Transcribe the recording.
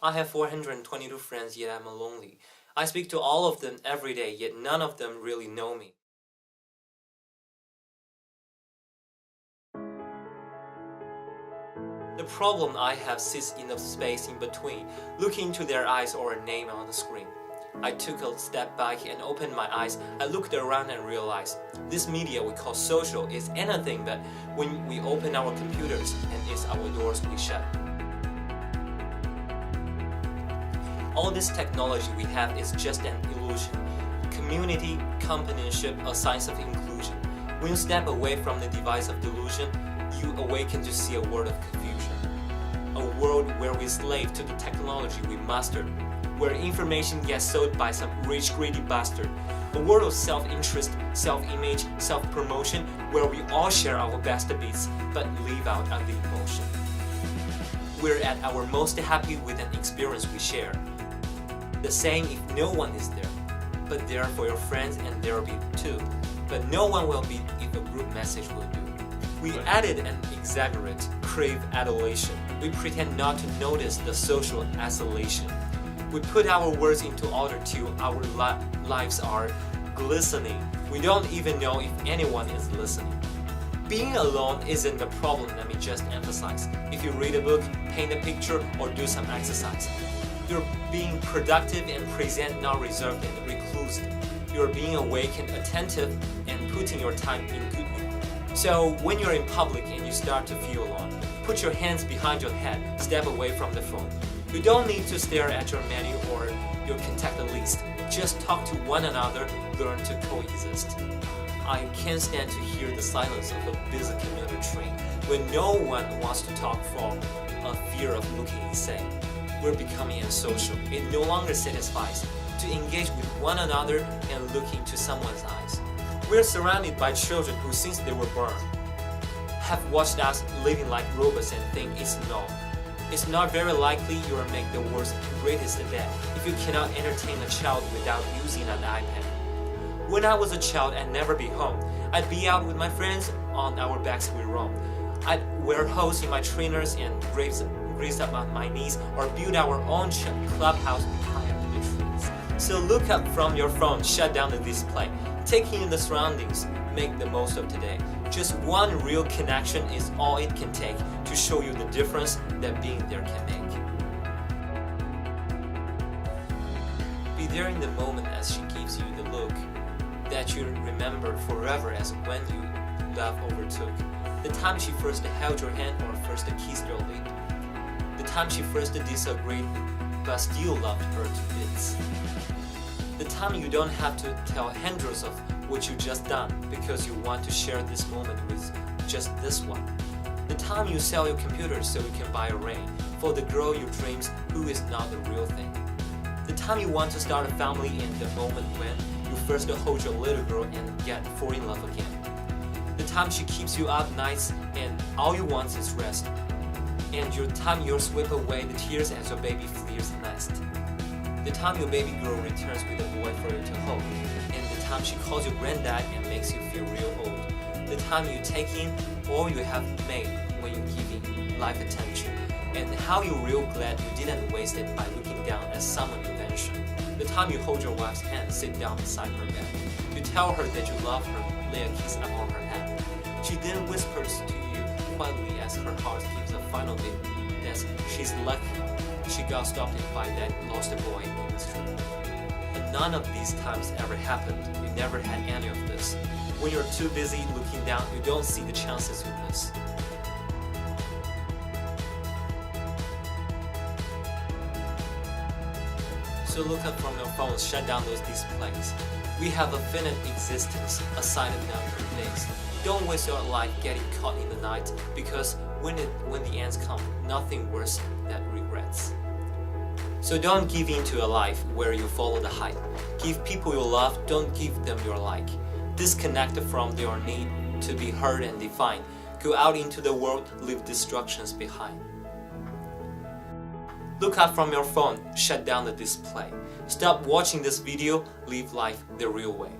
I have 422 friends, yet I'm lonely. I speak to all of them every day, yet none of them really know me. The problem I have sits in the space in between, looking into their eyes or a name on the screen. I took a step back and opened my eyes. I looked around and realized this media we call social is anything but when we open our computers and it's our doors we shut. All this technology we have is just an illusion. Community, companionship, a sign of inclusion. When you step away from the device of delusion, you awaken to see a world of confusion. A world where we slave to the technology we mastered, where information gets sold by some rich, greedy bastard. A world of self-interest, self-image, self-promotion, where we all share our best bits, but leave out of the emotion. We're at our most happy with an experience we share. The saying, if no one is there, but there for your friends and there'll be too. But no one will be if a group message will do. We added and exaggerate, crave adulation. We pretend not to notice the social isolation. We put our words into order till our lives are glistening. We don't even know if anyone is listening. Being alone isn't the problem, let me just emphasize. If you read a book, paint a picture, or do some exercise, you're being productive and present, not reserved and reclused. You're being awake and attentive and putting your time in good mood. So when you're in public and you start to feel alone, put your hands behind your head, step away from the phone. You don't need to stare at your menu or your contact list. Just talk to one another, learn to coexist. I can't stand to hear the silence of a busy commuter train when no one wants to talk for a fear of looking insane. We're becoming unsocial. It no longer satisfies to engage with one another and look into someone's eyes. We're surrounded by children who, since they were born, have watched us living like robots and think it's normal. It's not very likely you will make the world's greatest day if you cannot entertain a child without using an iPad. When I was a child, I'd never be home. I'd be out with my friends, on our backs we roam. I'd wear hose in my trainers and grease up on my knees, or build our own clubhouse high up in the trees. So look up from your phone, shut down the display. Take in the surroundings, make the most of today. Just one real connection is all it can take to show you the difference that being there can make. Be there in the moment as she gives you the look that you remember forever, as when you love overtook. The time she first held your hand or first kissed your lip. The time she first disagreed but still loved her to bits. The time you don't have to tell hundreds of what you just done because you want to share this moment with just this one. The time you sell your computer so you can buy a ring for the girl your dreams who is not the real thing. The time you want to start a family and the moment when you first hold your little girl and fall in love again. The time she keeps you up nights and all you want is rest. And your time you sweep away the tears as your baby flees the nest. The time your baby girl returns with a boy for you to hold, and the time she calls you granddad and makes you feel real old. The time you take in all you have made when you're giving life attention, and how you're real glad you didn't waste it by looking down at someone's invention. The time you hold your wife's hand, sit down beside her bed. You tell her that you love her, lay a kiss upon her head. She then whispers to you quietly as her heart gives a final beat that she's lucky she got stopped by that lost boy in the street. But none of these times ever happened. You never had any of this. When you're too busy looking down, you don't see the chances you miss. So look up from your phones, shut down those displays. We have a finite existence, a silent number of days. Don't waste your life getting caught in the night, because when the ends come, nothing worse than regrets. So don't give in to a life where you follow the hype. Give people you love, don't give them your like. Disconnect from their need to be heard and defined. Go out into the world, leave destructions behind. Look up from your phone, shut down the display. Stop watching this video, live life the real way.